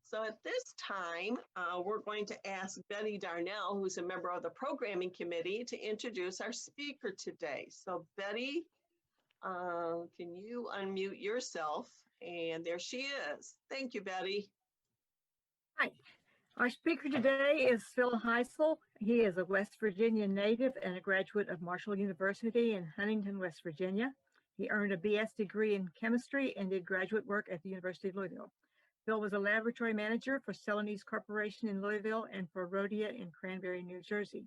So at this time, we're going to ask Betty Darnell, who's a member of the programming committee, to introduce our speaker today. So Betty, can you unmute yourself? And there she is. Thank you, Betty. Hi. Our speaker today is Phil Hysell. He is a West Virginia native and a graduate of Marshall University in Huntington, West Virginia. He earned a BS degree in chemistry and did graduate work at the University of Louisville. Phil was a laboratory manager for Celanese Corporation in Louisville and for Rhodia in Cranberry, New Jersey.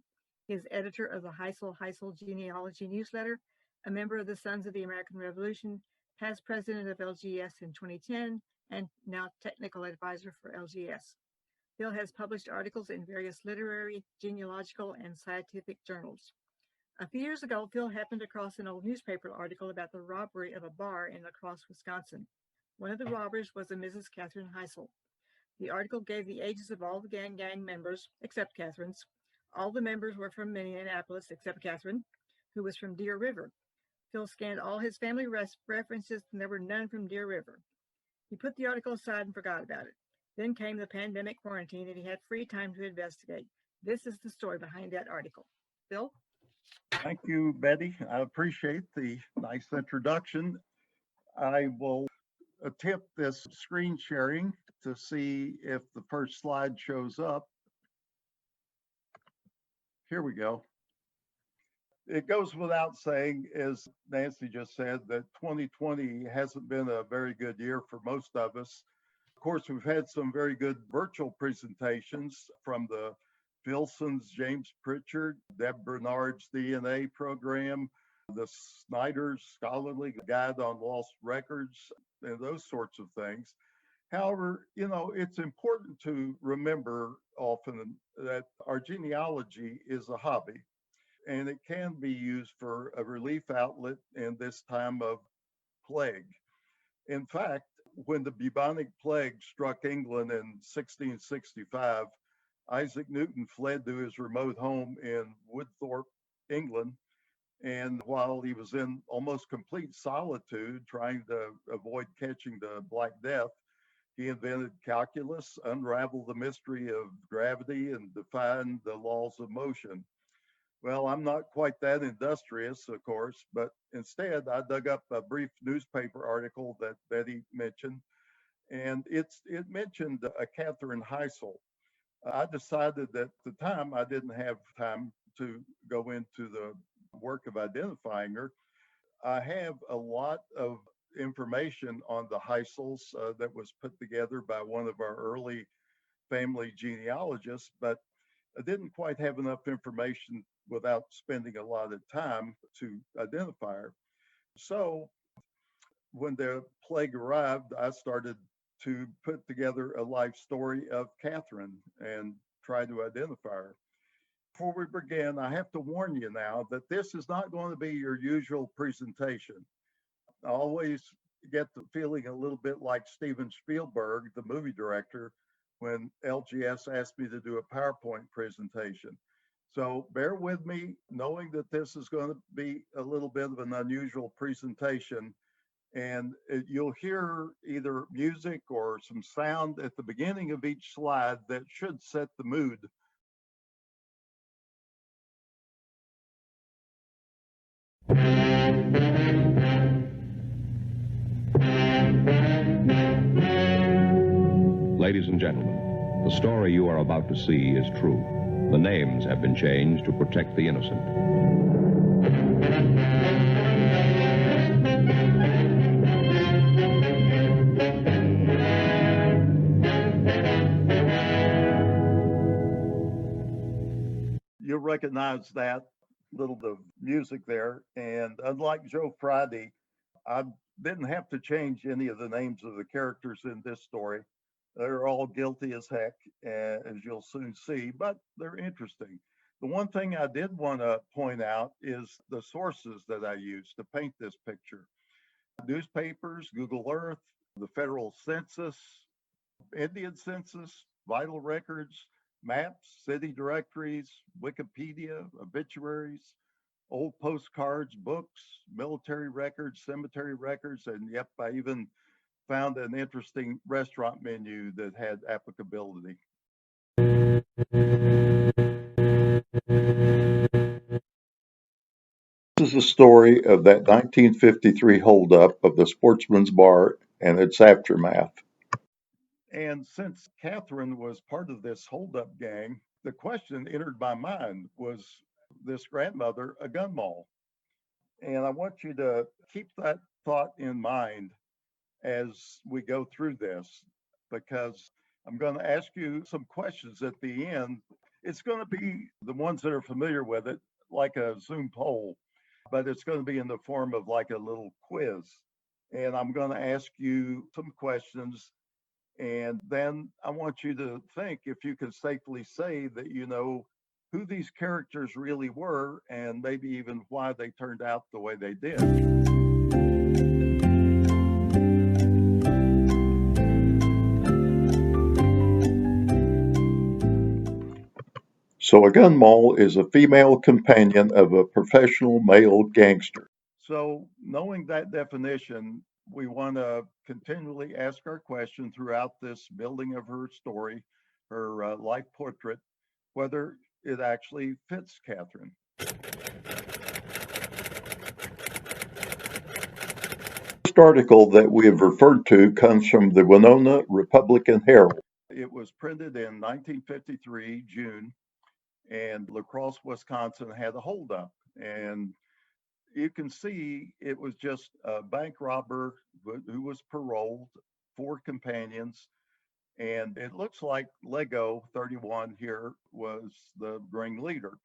He is editor of the Hysell Genealogy newsletter, a member of the Sons of the American Revolution, past president of LGS in 2010, and now technical advisor for LGS. Phil has published articles in various literary, genealogical, and scientific journals. A few years ago, Phil happened across an old newspaper article about the robbery of a bar in LaCrosse, Wisconsin. One of the robbers was a Mrs. Catherine Hysell. The article gave the ages of all the gang members, except Catherine's. All the members were from Minneapolis, except Catherine, who was from Deer River. Phil scanned all his family references, and there were none from Deer River. He put the article aside and forgot about it. Then came the pandemic quarantine, and he had free time to investigate. This is the story behind that article. Phil? Thank you, Betty. I appreciate the nice introduction. I will attempt this screen sharing to see if the first slide shows up. Here we go. It goes without saying, as Nancy just said, that 2020 hasn't been a very good year for most of us. Of course, we've had some very good virtual presentations from the Filson's James Pritchard, Deb Bernard's DNA program, the Snyder's Scholarly Guide on Lost Records, and those sorts of things. However, it's important to remember often that our genealogy is a hobby, and it can be used for a relief outlet in this time of plague. In fact, when the bubonic plague struck England in 1665, Isaac Newton fled to his remote home in Woodthorpe, England. And while he was in almost complete solitude, trying to avoid catching the Black Death, he invented calculus, unraveled the mystery of gravity, and defined the laws of motion. Well, I'm not quite that industrious, of course, but instead I dug up a brief newspaper article that Betty mentioned, and it mentioned a Catherine Hysell. I decided that at the time I didn't have time to go into the work of identifying her. I have a lot of information on the Hysells that was put together by one of our early family genealogists, but I didn't quite have enough information without spending a lot of time to identify her. So when the plague arrived, I started to put together a life story of Catherine and try to identify her. Before we begin, I have to warn you now that this is not going to be your usual presentation. I always get the feeling a little bit like Steven Spielberg, the movie director, when LGS asked me to do a PowerPoint presentation. So bear with me, knowing that this is going to be a little bit of an unusual presentation, and you'll hear either music or some sound at the beginning of each slide that should set the mood. Ladies and gentlemen, the story you are about to see is true. The names have been changed to protect the innocent. You'll recognize that little bit of music there. And unlike Joe Friday, I didn't have to change any of the names of the characters in this story. They're all guilty as heck, as you'll soon see, but they're interesting. The one thing I did want to point out is the sources that I used to paint this picture. Newspapers, Google Earth, the federal census, Indian census, vital records, maps, city directories, Wikipedia, obituaries, old postcards, books, military records, cemetery records, and yep, I even found an interesting restaurant menu that had applicability. This is the story of that 1953 holdup of the Sportsman's Bar and its aftermath. And since Catherine was part of this holdup gang, the question entered my mind, was this grandmother a gun moll? And I want you to keep that thought in mind as we go through this, because I'm going to ask you some questions at the end. It's going to be the ones that are familiar with it, like a Zoom poll, but it's going to be in the form of like a little quiz. And I'm going to ask you some questions. And then I want you to think if you can safely say that you know who these characters really were and maybe even why they turned out the way they did. So a gun moll is a female companion of a professional male gangster. So knowing that definition, we want to continually ask our question throughout this building of her story, her life portrait, whether it actually fits Catherine. The first article that we have referred to comes from the Winona Republican Herald. It was printed in 1953, June, and LaCrosse, Wisconsin had a holdup. And you can see it was just a bank robber who was paroled, 4 companions, and it looks like Lego 31 here was the ringleader.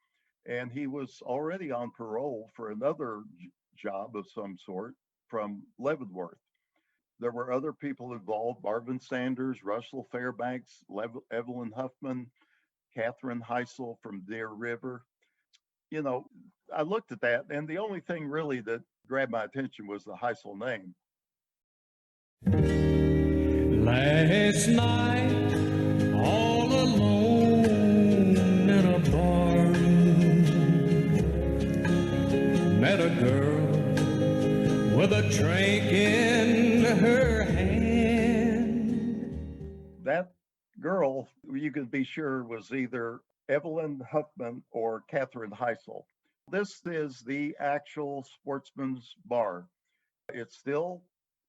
And he was already on parole for another job of some sort from Leavenworth. There were other people involved: Marvin Sanders, Russell Fairbanks, Evelyn Huffman, Catherine Hysell from Deer River. You know, I looked at that, and the only thing really that grabbed my attention was the Hysell name. Last night, all alone in a bar, met a girl with a drink in her hand. That girl, you could be sure, was either Evelyn Huffman or Catherine Hysell. This is the actual Sportsman's Bar. It's still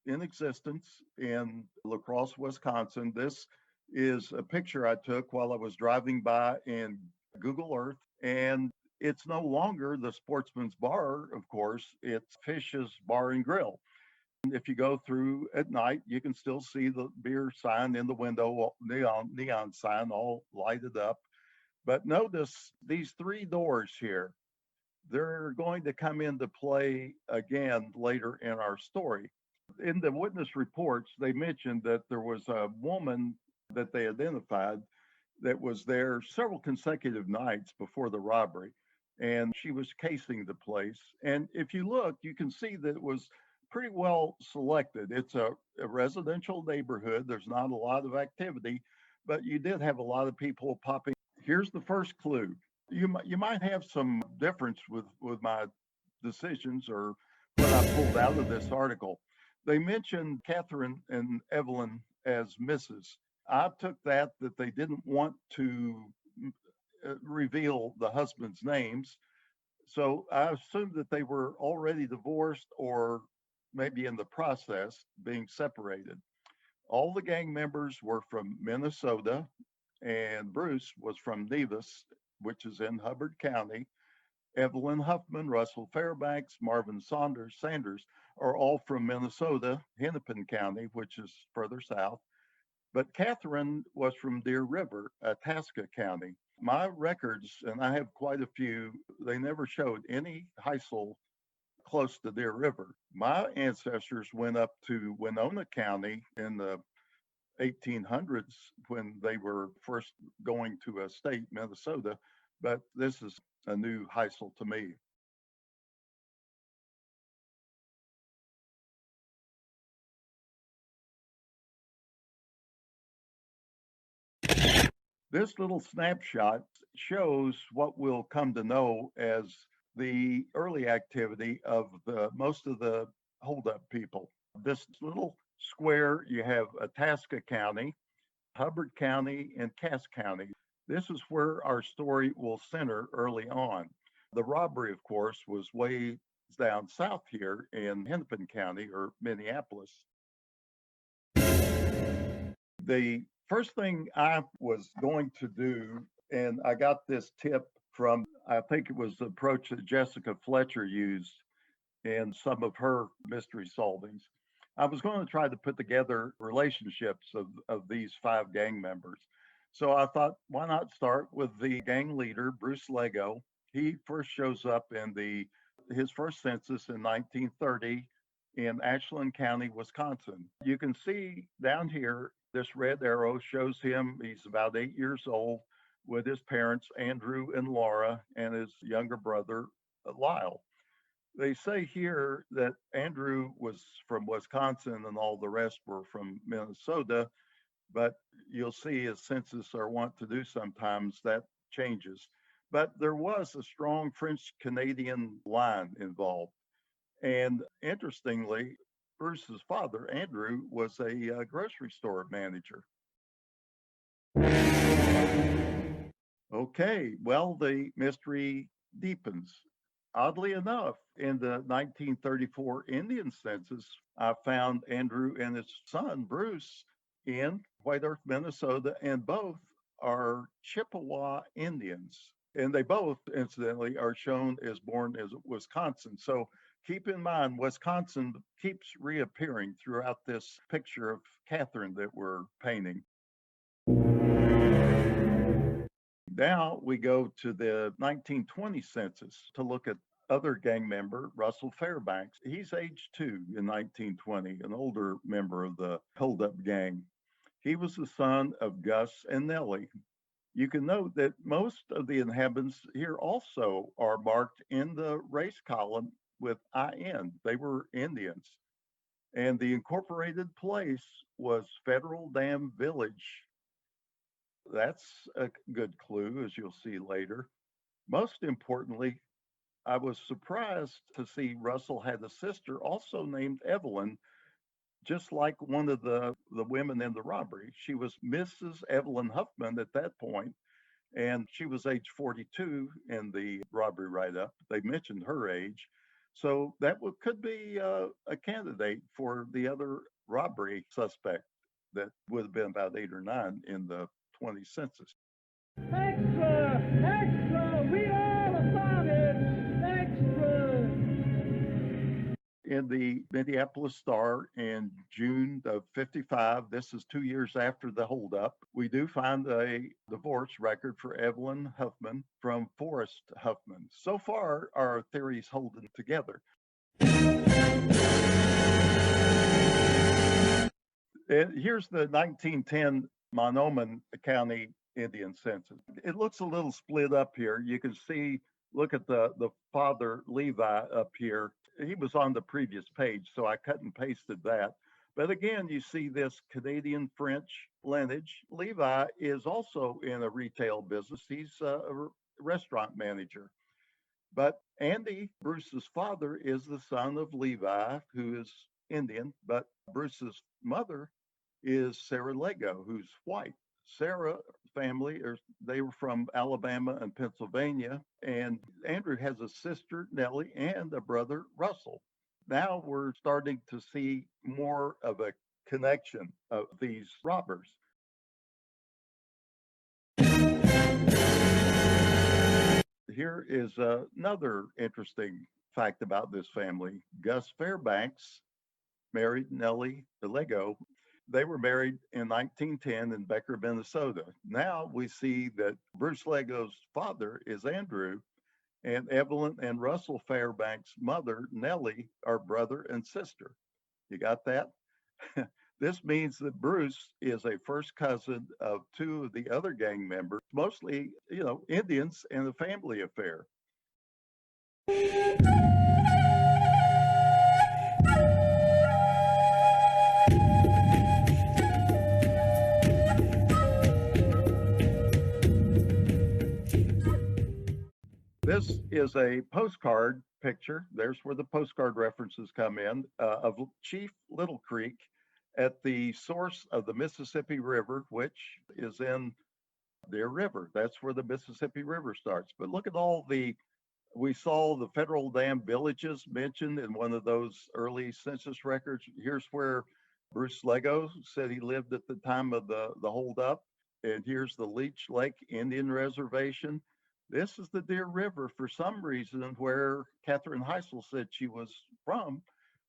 in existence in LaCrosse, Wisconsin. This is a picture I took while I was driving by in Google Earth, and it's no longer the Sportsman's Bar, of course. It's Fish's Bar and Grill. If you go through at night, you can still see the beer sign in the window, neon sign all lighted up. But notice these 3 doors here. They're going to come into play again later in our story. In the witness reports, they mentioned that there was a woman that they identified that was there several consecutive nights before the robbery, and she was casing the place. And if you look, you can see that it was pretty well selected. It's a residential neighborhood. There's not a lot of activity, but you did have a lot of people popping. Here's the first clue. You might have some difference with my decisions or what I pulled out of this article. They mentioned Catherine and Evelyn as Mrs. I took that they didn't want to reveal the husband's names. So I assumed that they were already divorced or maybe in the process being separated. All the gang members were from Minnesota, and Bruce was from Nevis, which is in Hubbard County. Evelyn Huffman, Russell Fairbanks, Marvin Sanders are all from Minnesota, Hennepin County, which is further south. But Catherine was from Deer River, Itasca County. My records, and I have quite a few, they never showed any Hysell close to Deer River. My ancestors went up to Winona County in the 1800s when they were first going to a state, Minnesota, but this is a new Hysell to me. This little snapshot shows what we'll come to know as the early activity of most of the holdup people. This little square, you have Itasca County, Hubbard County, and Cass County. This is where our story will center early on. The robbery, of course, was way down south here in Hennepin County or Minneapolis. The first thing I was going to do, and I got this tip from, I think it was the approach that Jessica Fletcher used in some of her mystery solvings. I was going to try to put together relationships of these 5 gang members. So I thought, why not start with the gang leader, Bruce Lego. He first shows up in his first census in 1930 in Ashland County, Wisconsin. You can see down here, this red arrow shows him, he's about 8 years old with his parents, Andrew and Laura, and his younger brother, Lyle. They say here that Andrew was from Wisconsin and all the rest were from Minnesota, but you'll see as census are wont to do sometimes, that changes. But there was a strong French-Canadian line involved. And interestingly, Bruce's father, Andrew, was a grocery store manager. Okay, well, the mystery deepens. Oddly enough, in the 1934 Indian census, I found Andrew and his son, Bruce, in White Earth, Minnesota, and both are Chippewa Indians. And they both, incidentally, are shown as born as Wisconsin. So keep in mind, Wisconsin keeps reappearing throughout this picture of Catherine that we're painting. Now we go to the 1920 census to look at other gang member, Russell Fairbanks. He's age 2 in 1920, an older member of the holdup gang. He was the son of Gus and Nellie. You can note that most of the inhabitants here also are marked in the race column with IN. They were Indians. And the incorporated place was Federal Dam Village. That's a good clue, as you'll see later. Most importantly, I was surprised to see Russell had a sister also named Evelyn, just like one of the women in the robbery. She was Mrs. Evelyn Huffman at that point, and she was age 42 in the robbery write-up. They mentioned her age. So that could be a candidate for the other robbery suspect that would have been about 8 or 9 in the 20 census. Extra! Extra! Read all about it! Extra! In the Minneapolis Star in June of '55, this is 2 years after the holdup, we do find a divorce record for Evelyn Huffman from Forrest Huffman. So far, our theories holding together. And here's the 1910 Monoman County Indian census. It looks a little split up here. You can see, look at the father Levi up here. He was on the previous page, so I cut and pasted that. But again, you see this Canadian French lineage. Levi is also in a retail business. He's a restaurant manager. But Andy, Bruce's father, is the son of Levi, who is Indian, but Bruce's mother is Sarah Lego, who's white. Sarah family, they were from Alabama and Pennsylvania, and Andrew has a sister, Nellie, and a brother, Russell. Now we're starting to see more of a connection of these robbers. Here is another interesting fact about this family. Gus Fairbanks married Nellie Lego. They were married in 1910 in Becker, Minnesota. Now we see that Bruce Lego's father is Andrew, and Evelyn and Russell Fairbanks' mother, Nellie, are brother and sister. You got that? This means that Bruce is a first cousin of 2 of the other gang members, mostly, Indians, and a family affair. This is a postcard picture. There's where the postcard references come in of Chief Little Creek at the source of the Mississippi River, which is in Deer River. That's where the Mississippi River starts. But look at we saw the Federal Dam villages mentioned in one of those early census records. Here's where Bruce Lego said he lived at the time of the holdup. And here's the Leech Lake Indian Reservation. This is the Deer River, for some reason, where Catherine Hysell said she was from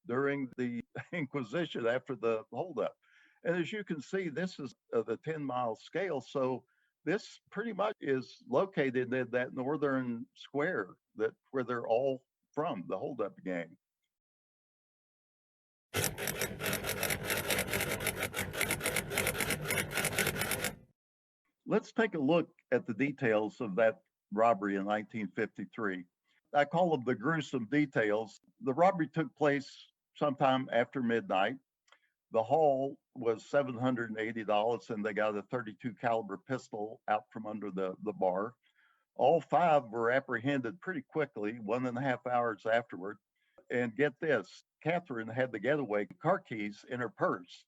during the Inquisition after the holdup. And as you can see, this is the 10-mile scale. So this pretty much is located in that northern square where they're all from, the holdup gang. Let's take a look at the details of that robbery in 1953. I call them the gruesome details. The robbery took place sometime after midnight. The haul was $780, and they got a .32 caliber pistol out from under the bar. All five were apprehended pretty quickly, 1.5 hours afterward. And get this, Catherine had the getaway car keys in her purse.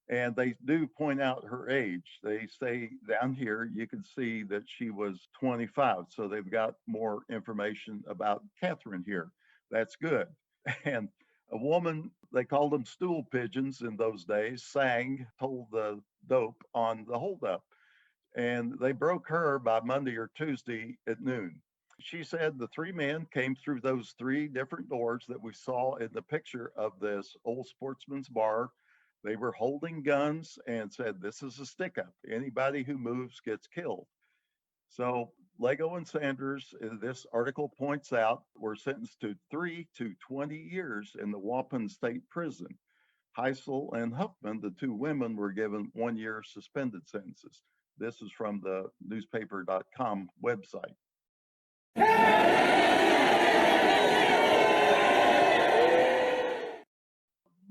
And they do point out her age. They say down here, you can see that she was 25. So they've got more information about Catherine here. That's good. And a woman, they called them stool pigeons in those days, told the dope on the holdup. And they broke her by Monday or Tuesday at noon. She said the three men came through those three different doors that we saw in the picture of this old Sportsman's bar. They were holding guns and said, this is a stick-up. Anybody who moves gets killed. So Lego and Sanders, this article points out, were sentenced to 3 to 20 years in the Waupun State Prison. Hysell and Huffman, the two women, were given 1-year suspended sentences. This is from the newspaper.com website.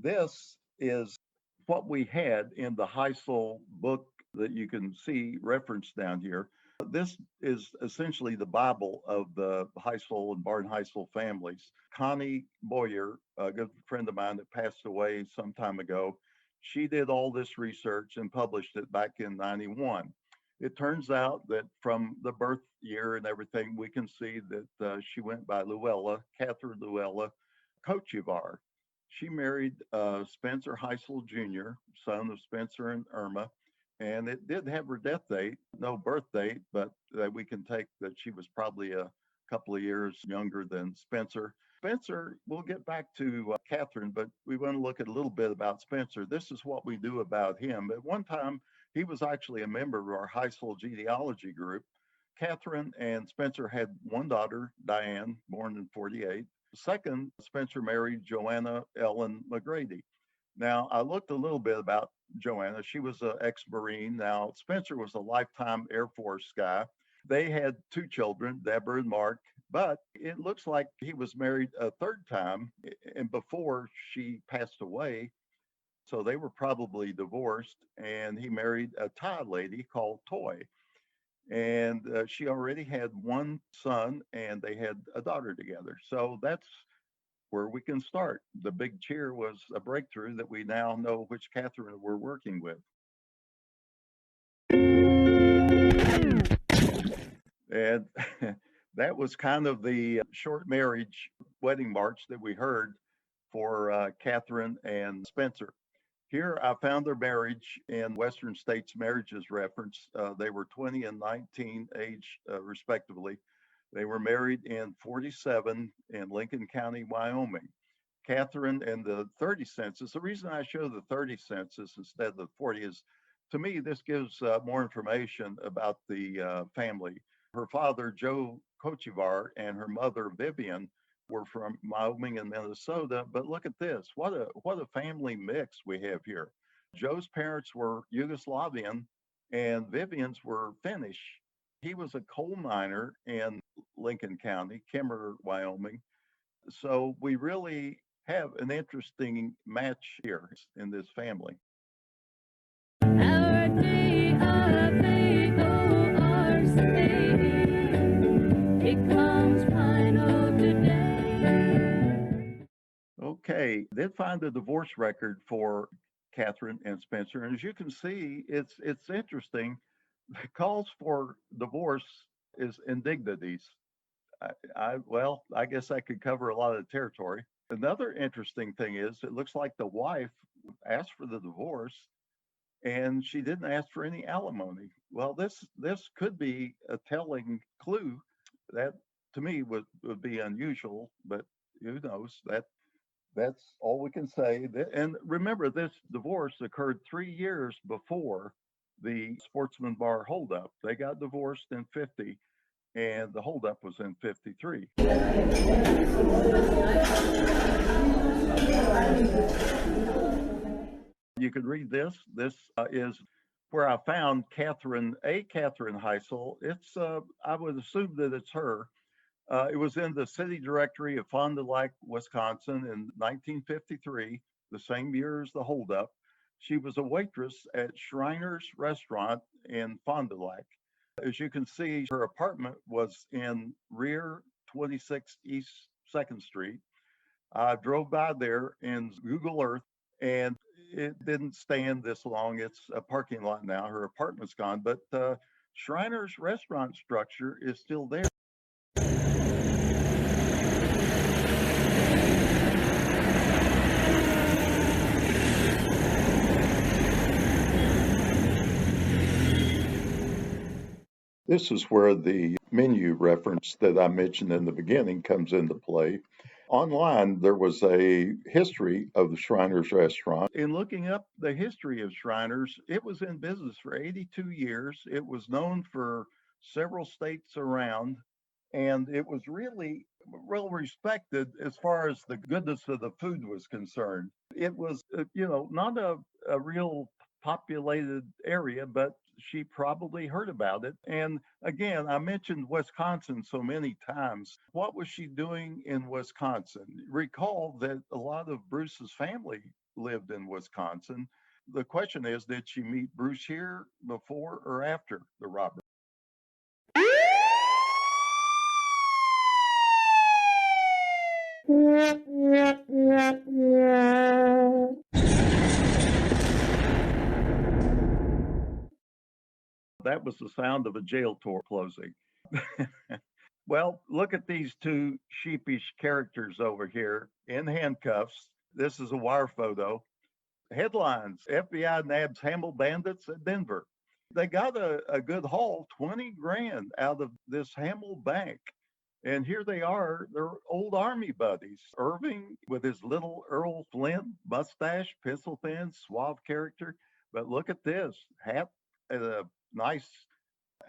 This is what we had in the Hysell book that you can see referenced down here. This is essentially the Bible of the Hysell and Barton Hysell families. Connie Boyer, a good friend of mine that passed away some time ago, she did all this research and published it back in '91. It turns out that from the birth year and everything, we can see that she went by Luella, Catherine Luella Kochevar. She married Spencer Hysell Jr., son of Spencer and Irma, and it did have her death date, no birth date, but we can take that she was probably a couple of years younger than Spencer. Spencer, we'll get back to Catherine, but we want to look at a little bit about Spencer. This is what we do about him. At one time, he was actually a member of our Hysell genealogy group. Catherine and Spencer had one daughter, Diane, born in '48. Second, Spencer married Joanna Ellen McGrady. Now, I looked a little bit about Joanna. She was an ex-Marine. Now, Spencer was a lifetime Air Force guy. They had two children, Deborah and Mark, but it looks like he was married a third time and before she passed away. So they were probably divorced, and he married a Thai lady called Toy. And she already had one son, and they had a daughter together. So that's where we can start. The big cheer was a breakthrough that we now know which Catherine we're working with. And that was kind of the short marriage wedding march that we heard for Catherine and Spencer. Here I found their marriage in Western States Marriages Reference. They were 20 and 19 age respectively. They were married in '47 in Lincoln County, Wyoming. Catherine in the 30 census, the reason I show the 30 census instead of the 40 is, to me, this gives more information about the family. Her father, Joe Kochevar, and her mother, Vivian, were from Wyoming and Minnesota. But look at this, what a family mix we have here. Joe's parents were Yugoslavian and Vivian's were Finnish. He was a coal miner in Lincoln County, Kimmer, Wyoming. So we really have an interesting match here in this family. Our it comes final today. Okay, did find the divorce record for Catherine and Spencer. And as you can see, it's interesting. The calls for divorce is indignities. Well, I guess I could cover a lot of territory. Another interesting thing is it looks like the wife asked for the divorce and she didn't ask for any alimony. Well, this could be a telling clue that to me would be unusual, but who knows? That's all we can say. And remember, this divorce occurred 3 years before the Sportsman Bar holdup. They got divorced in 50 and the holdup was in 53. You could read this. This is where I found Catherine Hysell. It's I would assume that it's her. It was in the city directory of Fond du Lac, Wisconsin in 1953, the same year as the holdup. She was a waitress at Shriner's Restaurant in Fond du Lac. As you can see, her apartment was in rear 26 East 2nd Street. I drove by there in Google Earth and it didn't stand this long. It's a parking lot now. Her apartment's gone, but Shriner's restaurant structure is still there. This is where the menu reference that I mentioned in the beginning comes into play. Online, there was a history of the Shriner's restaurant. In looking up the history of Shriner's, it was in business for 82 years. It was known for several states around, and it was really well respected as far as the goodness of the food was concerned. It was, not a real populated area, but she probably heard about it. And again, I mentioned Wisconsin so many times. What was she doing in Wisconsin? Recall that a lot of Bruce's family lived in Wisconsin. The question is, did she meet Bruce here before or after the robbery? That was the sound of a jail door closing. Well, look at these two sheepish characters over here in handcuffs. This is a wire photo. Headlines: FBI nabs Hamill bandits at Denver. They got a good haul, 20 grand out of this Hamill bank. And here they are, they're old Army buddies. Irving with his little Earl Flint mustache, pencil thin, suave character. But look at this hat at a nice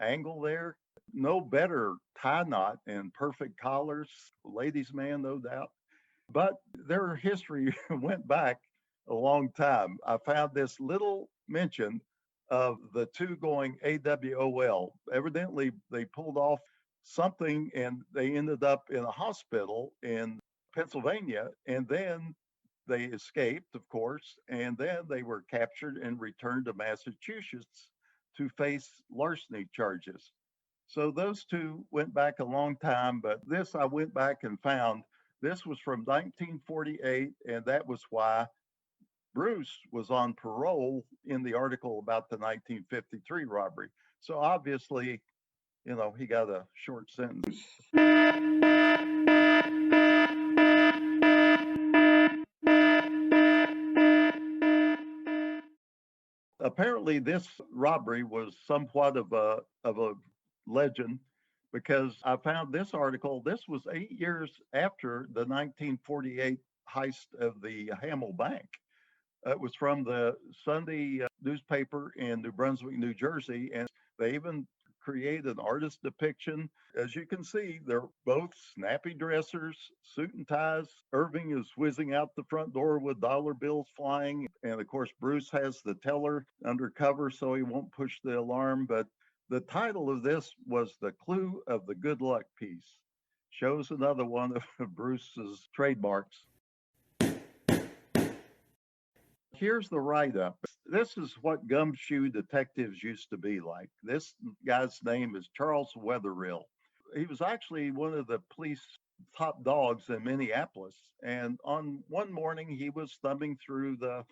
angle there. No better tie knot and perfect collars. Ladies' man, no doubt. But their history went back a long time. I found this little mention of the two going AWOL. Evidently, they pulled off something and they ended up in a hospital in Pennsylvania, and then they escaped, of course, and then they were captured and returned to Massachusetts to face larceny charges. So those two went back a long time, but this I went back and found. This was from 1948, and that was why Bruce was on parole in the article about the 1953 robbery. So obviously, he got a short sentence. Apparently, this robbery was somewhat of a legend because I found this article. This was 8 years after the 1948 heist of the Hamill Bank. It was from the Sunday newspaper in New Brunswick, New Jersey, and they even create an artist depiction. As you can see, they're both snappy dressers, suit and ties. Irving is whizzing out the front door with dollar bills flying. And of course, Bruce has the teller undercover so he won't push the alarm. But the title of this was The Clue of the Good Luck Piece. Shows another one of Bruce's trademarks. Here's the write-up. This is what gumshoe detectives used to be like. This guy's name is Charles Wetherill. He was actually one of the police top dogs in Minneapolis. And on one morning, he was thumbing through the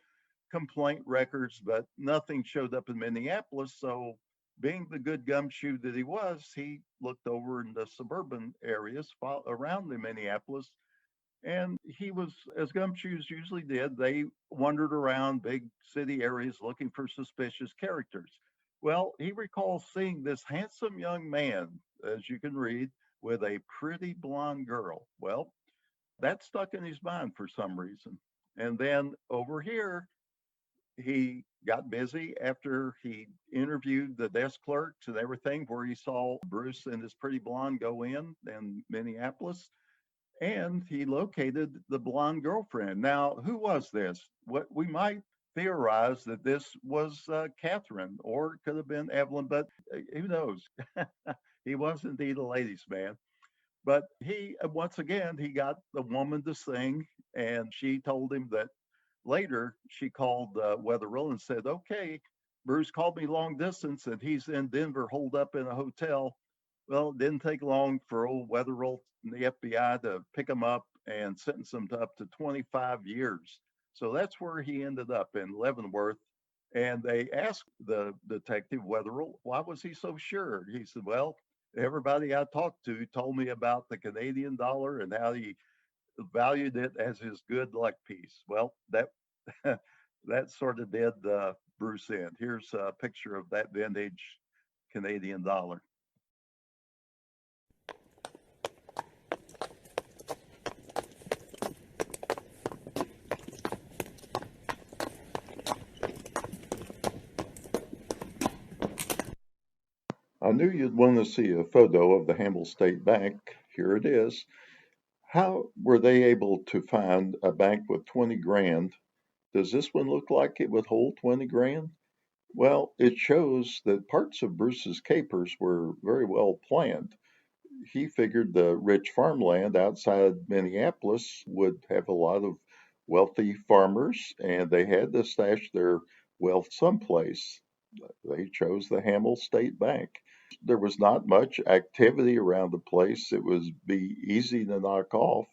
complaint records, but nothing showed up in Minneapolis. So, being the good gumshoe that he was, he looked over in the suburban areas around the Minneapolis. And he was, as gumshoes usually did, they wandered around big city areas looking for suspicious characters. Well, he recalls seeing this handsome young man, as you can read, with a pretty blonde girl. Well, that stuck in his mind for some reason. And then over here, he got busy after he interviewed the desk clerks and everything, where he saw Bruce and his pretty blonde go in Minneapolis, and he located the blonde girlfriend. Now, who was this? What we might theorize that this was Catherine, or it could have been Evelyn, but who knows? He was indeed a ladies' man. But he, once again, he got the woman to sing, and she told him that later she called Wetherill and said, "Okay, Bruce called me long distance, and he's in Denver, holed up in a hotel." Well, it didn't take long for old Wetherill and the FBI to pick him up and sentence him to up to 25 years. So that's where he ended up, in Leavenworth. And they asked the detective Wetherill, why was he so sure? He said, well, everybody I talked to told me about the Canadian dollar and how he valued it as his good luck piece. Well, that that sort of did Bruce in. Here's a picture of that vintage Canadian dollar. I knew you'd want to see a photo of the Hamill State Bank. Here it is. How were they able to find a bank with 20 grand? Does this one look like it would hold 20 grand? Well, it shows that parts of Bruce's capers were very well planned. He figured the rich farmland outside Minneapolis would have a lot of wealthy farmers, and they had to stash their wealth someplace. They chose the Hamill State Bank. There was not much activity around the place. It was be easy to knock off.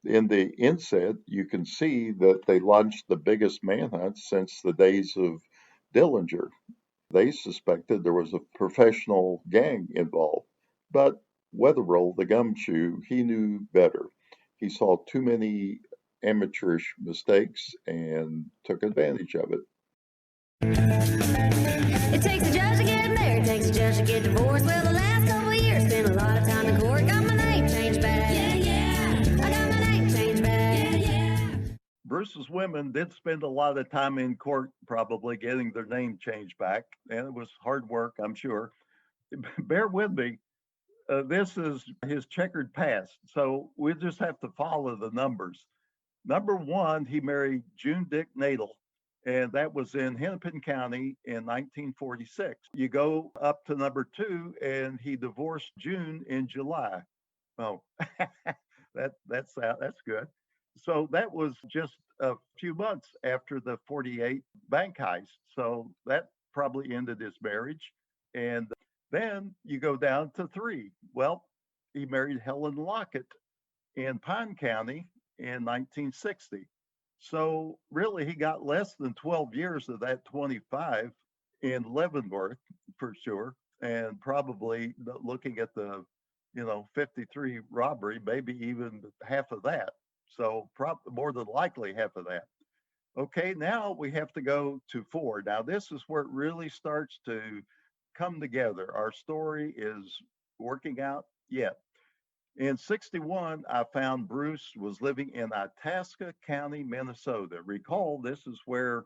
In the inset, you can see that they launched the biggest manhunt since the days of Dillinger. They suspected there was a professional gang involved. But Wetherill, the gumshoe, he knew better. He saw too many amateurish mistakes and took advantage of it. It takes a judge to get married, takes a judge to get divorced. Well, the last couple of years, spent a lot of time in court. Got my name changed back. Yeah, yeah. I got my name changed back. Yeah, yeah. Bruce's women did spend a lot of time in court, probably getting their name changed back, and it was hard work, I'm sure. Bear with me. This is his checkered past, so we just have to follow the numbers. Number one, he married June Dick Nadel, and that was in Hennepin County in 1946. You go up to number two, and he divorced June in July. Oh, that's good. So that was just a few months after the 48 bank heist. So that probably ended his marriage. And then you go down to three. Well, he married Helen Lockett in Pine County in 1960. So really, he got less than 12 years of that 25 in Leavenworth for sure, and probably looking at the 53 robbery, maybe even half of that. So more than likely half of that. Okay, now we have to go to four. Now this is where it really starts to come together. Our story is working out yet. In 61, I found Bruce was living in Itasca County, Minnesota. Recall, this is where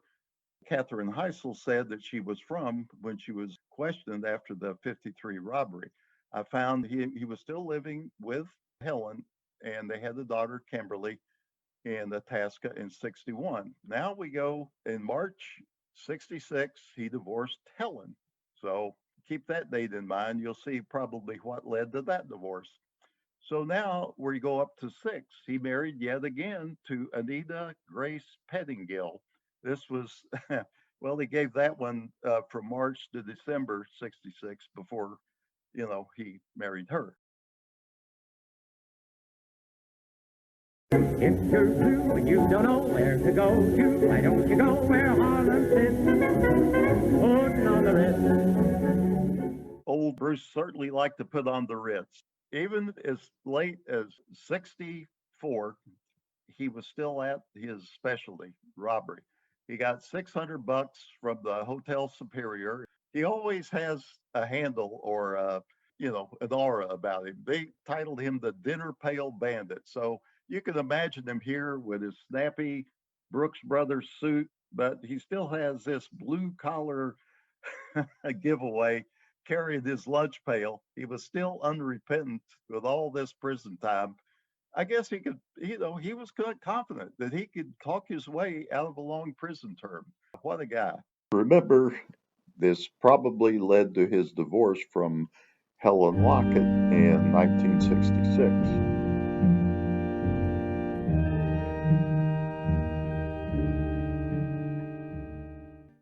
Catherine Hysell said that she was from when she was questioned after the 53 robbery. I found he was still living with Helen, and they had a daughter, Kimberly, in Itasca in 61. Now we go in March 66, he divorced Helen. So keep that date in mind. You'll see probably what led to that divorce. So now we go up to six. He married yet again to Anita Grace Pettingill. This was, well, he gave that one from March to December 66 before, he married her. If you're blue and you don't know where to go to, why don't you go where Harlem sits? Putting on the Ritz. Old Bruce certainly liked to put on the Ritz. Even as late as 64, he was still at his specialty, robbery. He got $600 from the Hotel Superior. He always has a handle or an aura about him. They titled him the Dinner Pail Bandit. So you can imagine him here with his snappy Brooks Brothers suit, but he still has this blue collar giveaway carrying his lunch pail. He was still unrepentant with all this prison time. I guess he could, he was confident that he could talk his way out of a long prison term. What a guy. Remember, this probably led to his divorce from Helen Lockett in 1966.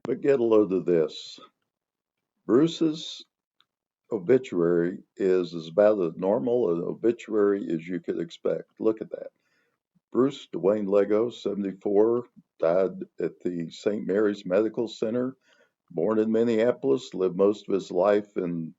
But get a load of this. Bruce's obituary is about as normal an obituary as you could expect. Look at that. Bruce Dwayne Lego, 74, died at the St. Mary's Medical Center. Born in Minneapolis, lived most of his life in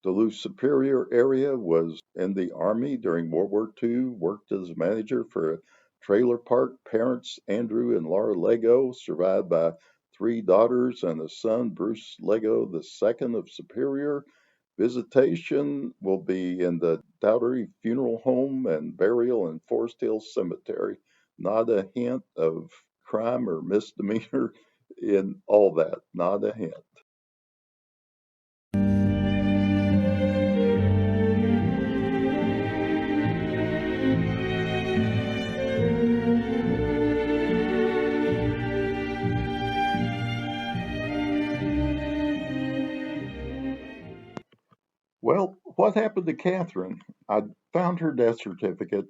Duluth Superior area, was in the Army during World War II, worked as a manager for a trailer park. Parents, Andrew and Laura Lego, survived by 3 daughters and a son, Bruce Lego II of Superior. Visitation will be in the Dowdery Funeral Home and burial in Forest Hill Cemetery. Not a hint of crime or misdemeanor in all that. Not a hint. Well, what happened to Catherine? I found her death certificate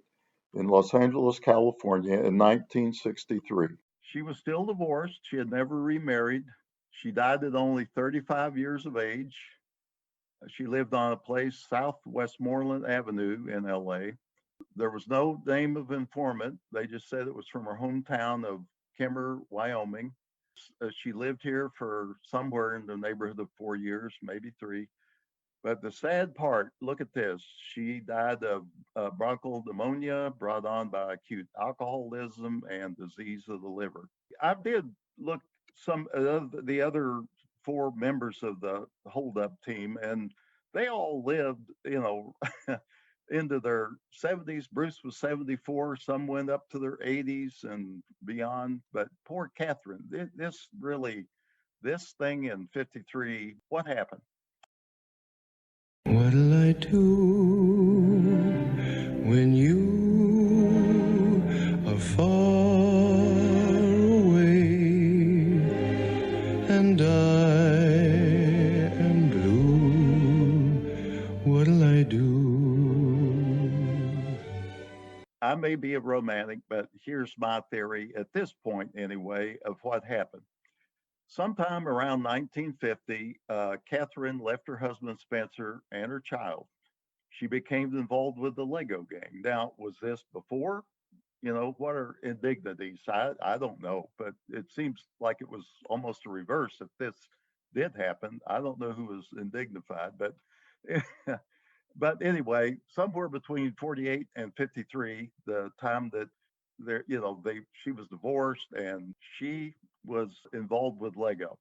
in Los Angeles, California in 1963. She was still divorced. She had never remarried. She died at only 35 years of age. She lived on a place South Westmoreland Avenue in LA. There was no name of informant. They just said it was from her hometown of Kemmer, Wyoming. She lived here for somewhere in the neighborhood of 4 years, maybe 3. But the sad part, look at this. She died of bronchial pneumonia brought on by acute alcoholism and disease of the liver. I did look some of the other 4 members of the holdup team, and they all lived, into their 70s. Bruce was 74. Some went up to their 80s and beyond. But poor Catherine, this thing in 53, what happened? What'll I do when you are far away and I am blue? What'll I do? I may be a romantic, but here's my theory at this point anyway of what happened. Sometime around 1950, Catherine left her husband Spencer and her child. She became involved with the Lego gang. Now, was this before? What are indignities? I don't know, but it seems like it was almost a reverse. If this did happen, I don't know who was indignified, but but anyway, somewhere between 48 and 53, the time that she was divorced and she was involved with Lego.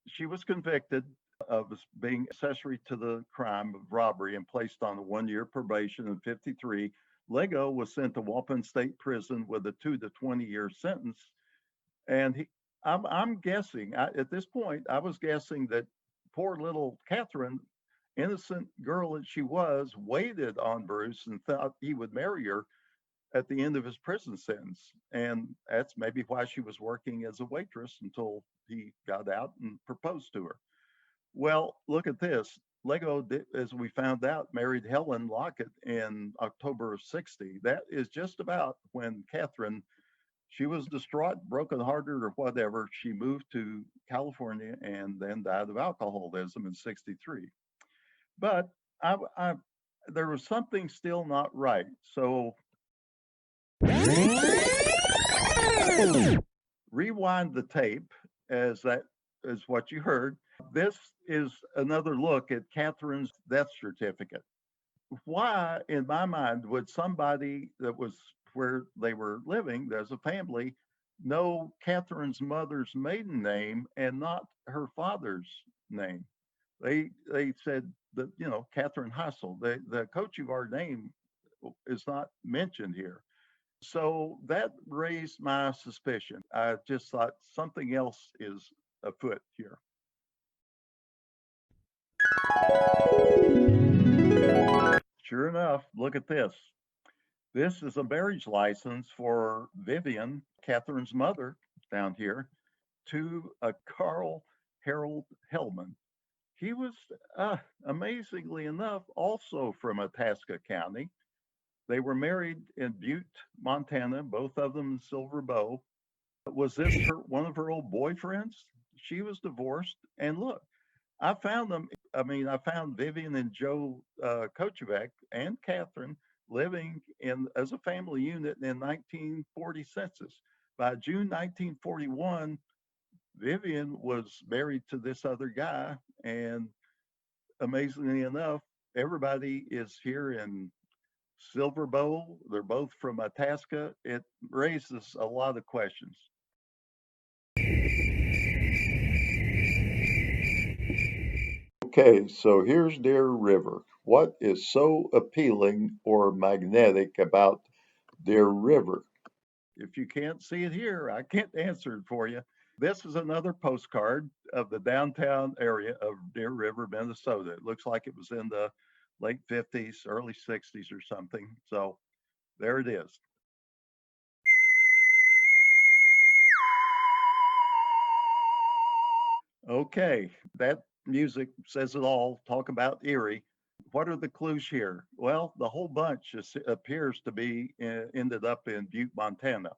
She was convicted of being accessory to the crime of robbery and placed on a 1-year probation. In 53, Lego was sent to Waupun State Prison with a 2 to 20-year sentence. And I'm guessing, at this point, I was guessing that poor little Catherine, innocent girl that she was, waited on Bruce and thought he would marry her at the end of his prison sentence. And that's maybe why she was working as a waitress until he got out and proposed to her. Well, look at this. Lego, as we found out, married Helen Lockett in October of 60. That is just about when Catherine, she was distraught, brokenhearted, or whatever. She moved to California and then died of alcoholism in 63. But there was something still not right. So Rewind the tape, as that is what you heard. This is another look at Catherine's death certificate. Why, in my mind, would somebody that was where they were living as a family know Catherine's mother's maiden name and not her father's name? They said that, you know, Catherine Hysell, the Kochevar name is not mentioned here. So that raised my suspicion. I just thought something else is afoot here. Sure enough, look at this. This is a marriage license for Vivian, Catherine's mother, down here, to a Carl Harold Hellman. He was, amazingly enough, also from Itasca County. They were married in Butte, Montana, both of them in Silver Bow. Was this one of her old boyfriends? She was divorced. And look, I found them. I mean, I found Vivian and Joe Kochevac and Catherine living in as a family unit in 1940 census. By June 1941, Vivian was married to this other guy, and amazingly enough, everybody is here in Silver Bowl. They're both from Itasca. It raises a lot of questions. Okay, so here's Deer River. What is so appealing or magnetic about Deer River? If you can't see it here, I can't answer it for you. This is another postcard of the downtown area of Deer River, Minnesota. It looks like it was in the late 50s, early 60s or something. So there it is. Okay, that music says it all. Talk about eerie. What are the clues here? Well, the whole bunch appears to be ended up in Butte, Montana.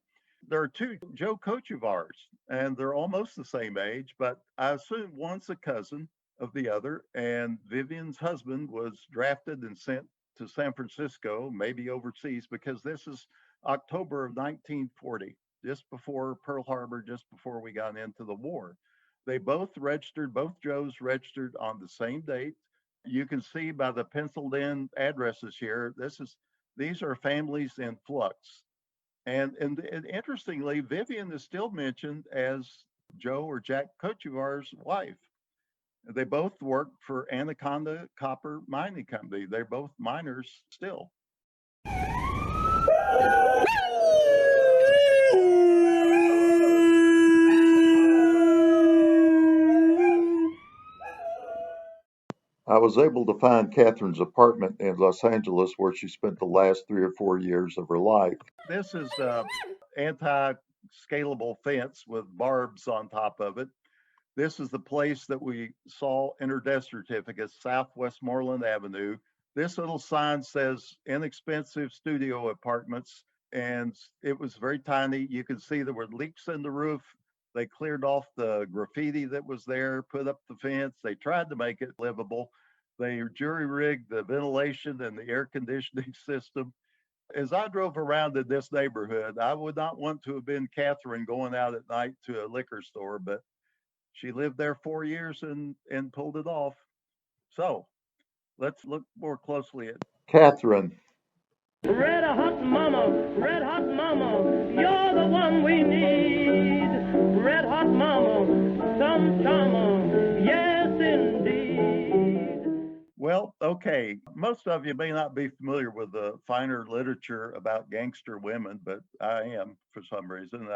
There are two Joe Kochevars, and they're almost the same age, but I assume one's a cousin of the other, and Vivian's husband was drafted and sent to San Francisco, maybe overseas, because this is October of 1940, just before Pearl Harbor, just before we got into the war. They both Joes registered on the same date. You can see by the penciled in addresses here, these are families in flux. And interestingly, Vivian is still mentioned as Joe or Jack Kochevar's wife. They both worked for Anaconda Copper Mining Company. They're both miners still. I was able to find Catherine's apartment in Los Angeles where she spent the last 3 or 4 years of her life. This is anti-scalable fence with barbs on top of it. This is the place that we saw in her death certificate, South Westmoreland Avenue. This little sign says inexpensive studio apartments, and it was very tiny. You can see there were leaks in the roof. They cleared off the graffiti that was there, put up the fence. They tried to make it livable. They jury rigged the ventilation and the air conditioning system. As I drove around in this neighborhood, I would not want to have been Catherine going out at night to a liquor store, but she lived there 4 years and pulled it off. So let's look more closely at Catherine. Red hot mama, you're the one we need. Red hot mama, some charmer, yes indeed. Well, okay, most of you may not be familiar with the finer literature about gangster women, but I am for some reason.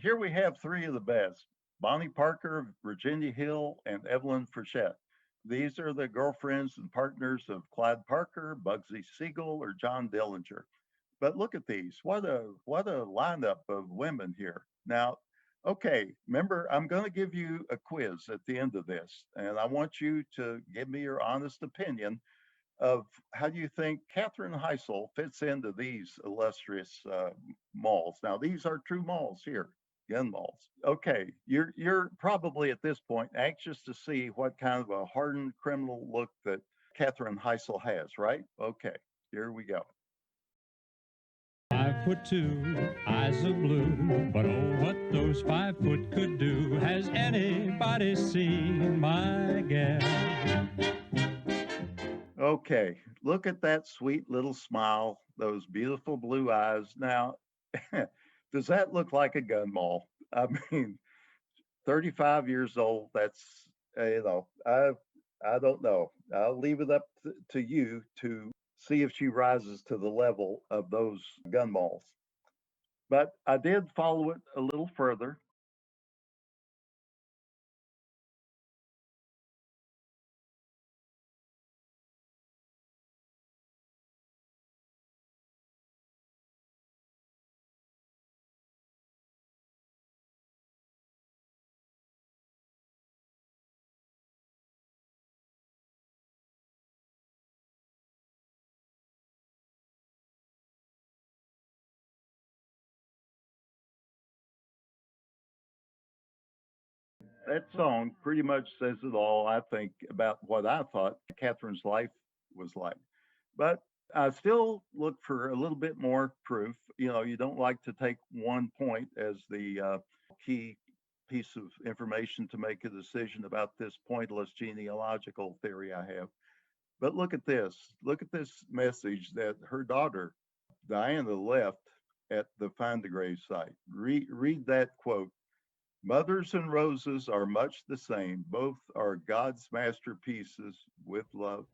Here we have three of the best: Bonnie Parker, Virginia Hill, and Evelyn Frechette. These are the girlfriends and partners of Clyde Parker, Bugsy Siegel, or John Dillinger. But look at these. What a lineup of women here. Now, okay, remember, I'm going to give you a quiz at the end of this, and I want you to give me your honest opinion of how you think Catherine Hysell fits into these illustrious malls. Now, these are true malls here. Gun Molls. Okay, you're probably at this point anxious to see what kind of a hardened criminal look that Catherine Hysell has, right? Okay, here we go. I 5'2", eyes of blue. But oh, what those 5 foot could do. Has anybody seen my gal? Okay, look at that sweet little smile, those beautiful blue eyes. Now, does that look like a Gun Moll? I mean, 35 years old, that's, I don't know. I'll leave it up to you to see if she rises to the level of those Gun Molls. But I did follow it a little further. That song pretty much says it all, I think, about what I thought Catherine's life was like. But I still look for a little bit more proof. You know, you don't like to take one point as the key piece of information to make a decision about this pointless genealogical theory I have. But look at this. Look at this message that her daughter, Diana, left at the Find the Grave site. Read that quote. Mothers and roses are much the same. Both are God's masterpieces with love.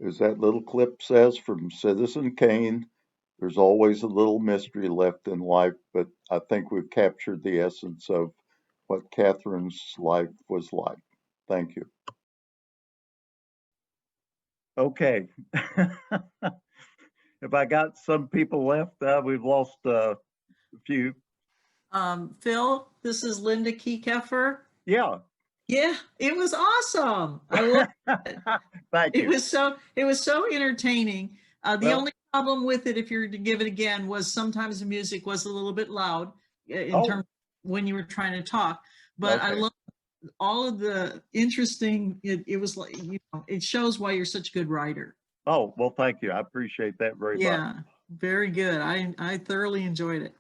As that little clip says from Citizen Kane, there's always a little mystery left in life, but I think we've captured the essence of what Catherine's life was like. Thank you. Okay. Have I got some people left? We've lost a few. Phil, this is Linda Kiekeffer. Yeah. Yeah, it was awesome. I love it. Thank you. It was so entertaining. The Well- only problem with it, if you were to give it again, was sometimes the music was a little bit loud in terms when you were trying to talk. But I Okay. love all of the interesting. It was like, you know, it shows why you're such a good writer. Oh, well, thank you. I appreciate that very much. Yeah, very good. I thoroughly enjoyed it.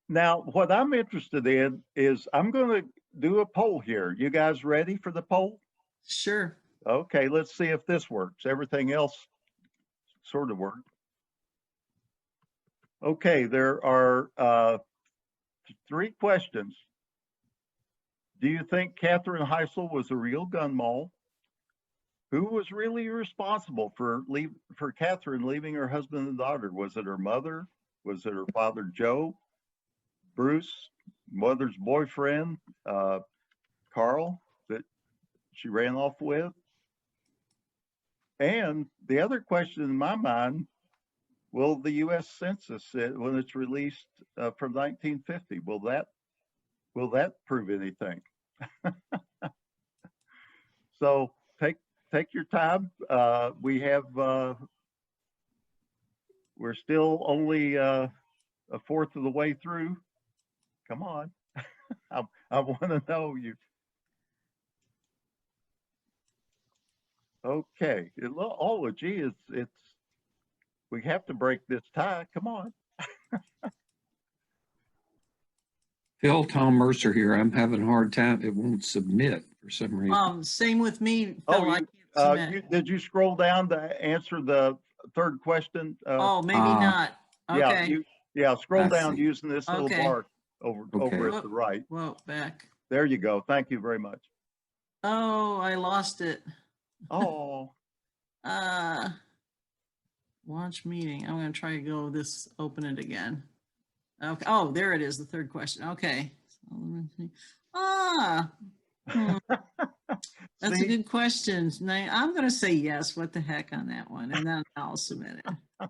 Now, what I'm interested in is I'm going to do a poll here. You guys ready for the poll? Sure. Okay, let's see if this works. Everything else sort of worked. Okay, there are 3 questions. Do you think Catherine Hysell was a real Gun Moll? Who was really responsible for Catherine leaving her husband and daughter? Was it her mother? Was it her father, Joe? Bruce, mother's boyfriend, Carl, that she ran off with? And the other question in my mind, will the U.S. Census, when it's released from 1950, will that prove anything? So take your time. We're still only a fourth of the way through. Come on. I want to know you. Okay. Gee, it's we have to break this tie. Come on. Phil, Tom Mercer here. I'm having a hard time. It won't submit for some reason. Same with me, Phil. I can't submit. Did you scroll down to answer the third question? Maybe not. Okay. Scroll I down see. using this little Okay. bar over at the right. Whoa, back. There you go. Thank you very much. Oh, I lost it. Oh, Launch meeting. I'm going to try to open it again. Okay. Oh, there it is. The third question. Okay. That's a See? good question. Now, I'm going to say yes. What the heck on that one? And then I'll submit it.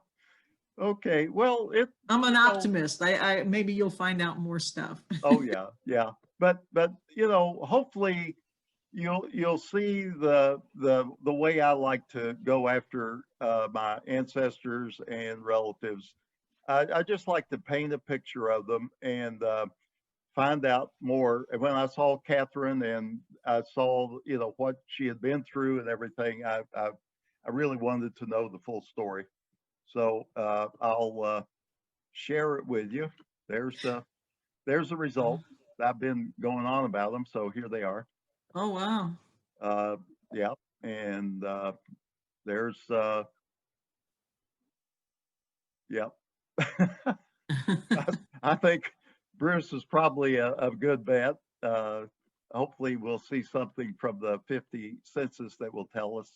Okay, well, I'm an you know, optimist. I maybe you'll find out more stuff. oh yeah, yeah. But hopefully you'll see the way I like to go after my ancestors and relatives. I just like to paint a picture of them and find out more. And when I saw Catherine and I saw what she had been through and everything, I really wanted to know the full story. So I'll share it with you. There's the result. I've been going on about them, so here they are. Oh, wow. Yeah, and there's yeah. I think Bruce is probably a good bet. Hopefully, we'll see something from the 50 census that will tell us.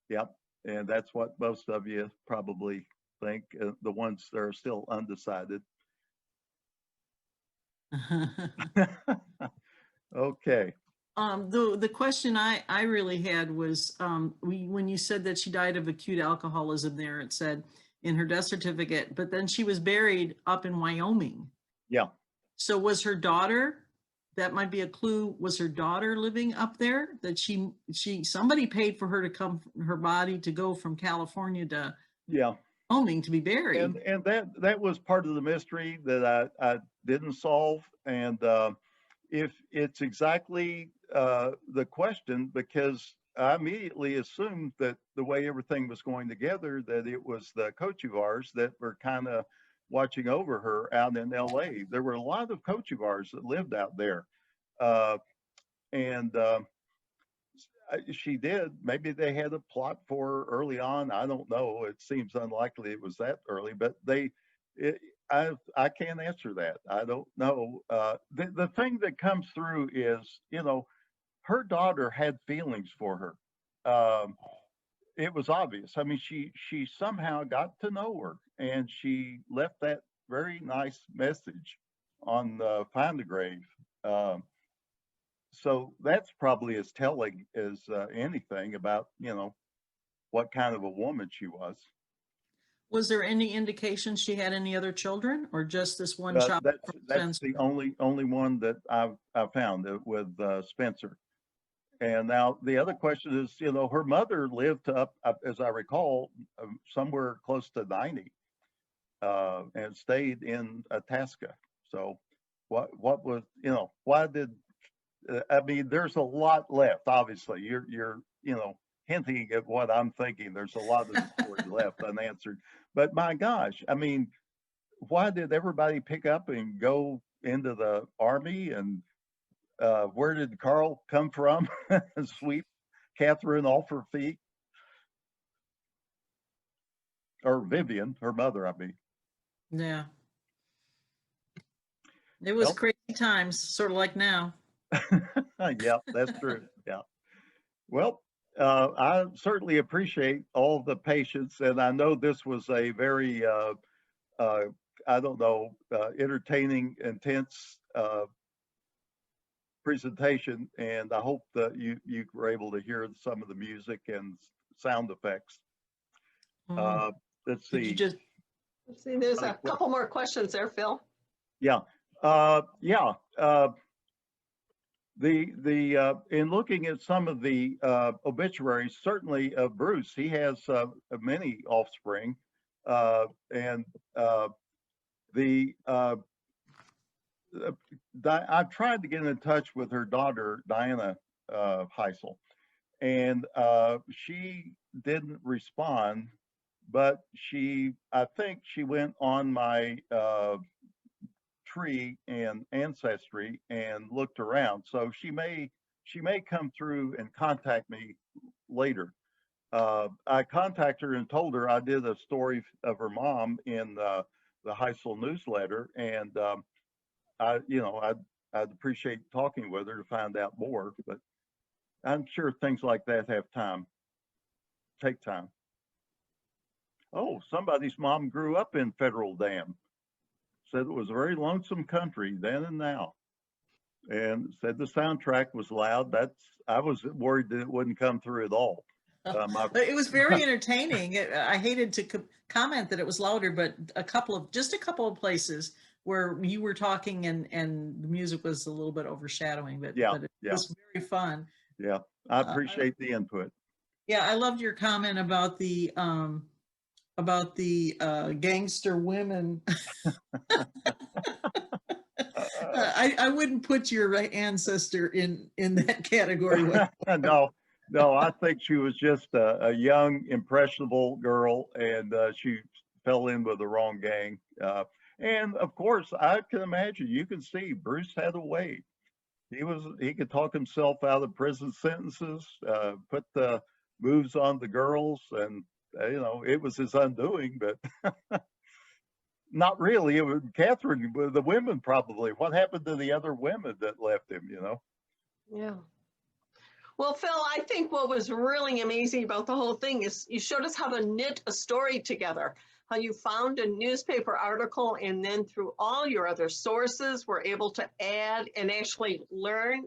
Yep, and that's what most of you probably think. The ones that are still undecided. Okay. The question I really had was when you said that she died of acute alcoholism there, it said in her death certificate, but then she was buried up in Wyoming. Yeah. So was her daughter, that might be a clue, was her daughter living up there that somebody paid for her to come, her body to go from California to Wyoming to be buried. And that was part of the mystery that I didn't solve. And if it's exactly the question, because I immediately assumed that the way everything was going together, that it was the Kochivars that were kind of watching over her out in LA. There were a lot of Kochivars that lived out there. And she did. Maybe they had a plot for her early on. I don't know. It seems unlikely it was that early, but I can't answer that. I don't know. The thing that comes through is, her daughter had feelings for her. It was obvious. I mean, she somehow got to know her, and she left that very nice message on Find the Grave. So that's probably as telling as anything about, what kind of a woman she was. Was there any indication she had any other children, or just this one child? That's the only one that I've found with Spencer. And now the other question is, her mother lived up, as I recall, somewhere close to 90, and stayed in Itasca. So what was, why did, I mean, there's a lot left. Obviously, you're hinting at what I'm thinking. There's a lot of the story left unanswered. But my gosh, I mean, why did everybody pick up and go into the army? And where did Carl come from and sweep Catherine off her feet? Or Vivian, her mother, I mean. Yeah. It was crazy times, sort of like now. Yeah, that's true. Yeah. Well, I certainly appreciate all the patience, and I know this was a very, I don't know, entertaining, intense presentation, and I hope that you were able to hear some of the music and sound effects. Let's see. Let's see, there's a couple more questions there, Phil. Yeah. In looking at some of the obituaries, certainly of Bruce, he has many offspring, and I tried to get in touch with her daughter, Diana Hysell, and she didn't respond, but I think she went on my tree and ancestry and looked around. So she may come through and contact me later. I contacted her and told her I did a story of her mom in the Hysell newsletter, and I'd appreciate talking with her to find out more. But I'm sure things like that take time. Oh, somebody's mom grew up in Federal Dam. Said it was a very lonesome country then and now. and said the soundtrack was loud. I was worried that it wouldn't come through at all. But it was very entertaining. I hated to comment that it was louder, but just a couple of places where you were talking and the music was a little bit overshadowing, but it was very fun. Yeah, I appreciate the input. Yeah, I loved your comment about the gangster women. I wouldn't put your ancestor in that category. No, I think she was just a young, impressionable girl, and she fell in with the wrong gang. And of course, I can imagine, you can see Bruce had a way. He could talk himself out of prison sentences, put the moves on the girls, and it was his undoing, but not really. It was Catherine, the women probably. What happened to the other women that left him, Yeah. Well, Phil, I think what was really amazing about the whole thing is you showed us how to knit a story together, how you found a newspaper article and then through all your other sources were able to add and actually learn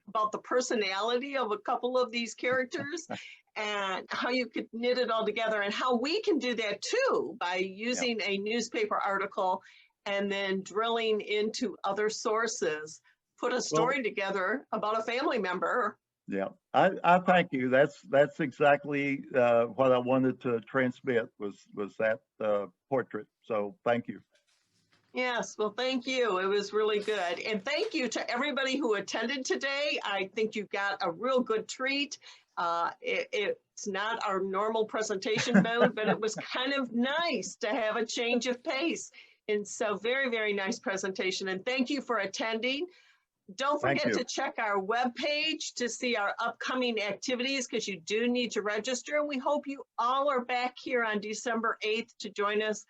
about the personality of a couple of these characters and how you could knit it all together, and how we can do that too by using a newspaper article and then drilling into other sources, put a story together about a family member. Yeah, I thank you. That's exactly what I wanted to transmit was that portrait. So thank you. Yes, well, thank you. It was really good. And thank you to everybody who attended today. I think you got a real good treat. It's not our normal presentation mode, but it was kind of nice to have a change of pace. And so very, very nice presentation. And thank you for attending. Don't forget to check our webpage to see our upcoming activities, because you do need to register. And we hope you all are back here on December 8th to join us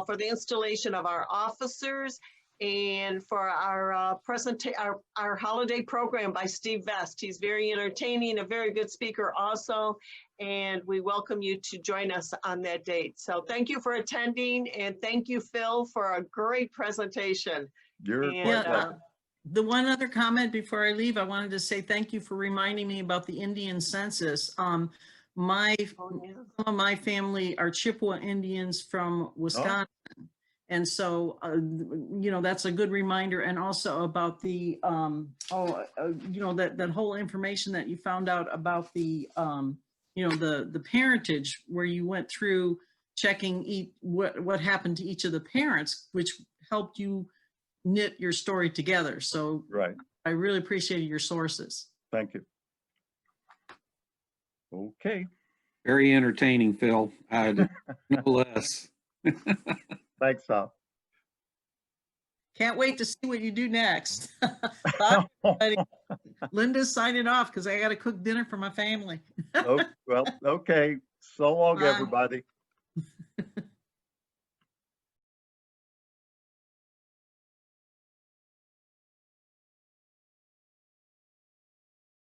for the installation of our officers and for our our holiday program by Steve Vest. He's very entertaining, a very good speaker also, and we welcome you to join us on that date. So thank you for attending, and thank you, Phil, for a great presentation. You're welcome. The one other comment before I leave, I wanted to say thank you for reminding me about the Indian census. Some of my family are Chippewa Indians from Wisconsin. And so, that's a good reminder. And also about the, that whole information that you found out about the, the parentage, where you went through checking what happened to each of the parents, which helped you knit your story together. So right. I really appreciated your sources. Thank you. Okay. Very entertaining, Phil. No less. Thanks, Tom. Can't wait to see what you do next. Bye, everybody. Linda's signing off because I got to cook dinner for my family. Well, okay. So long, everybody.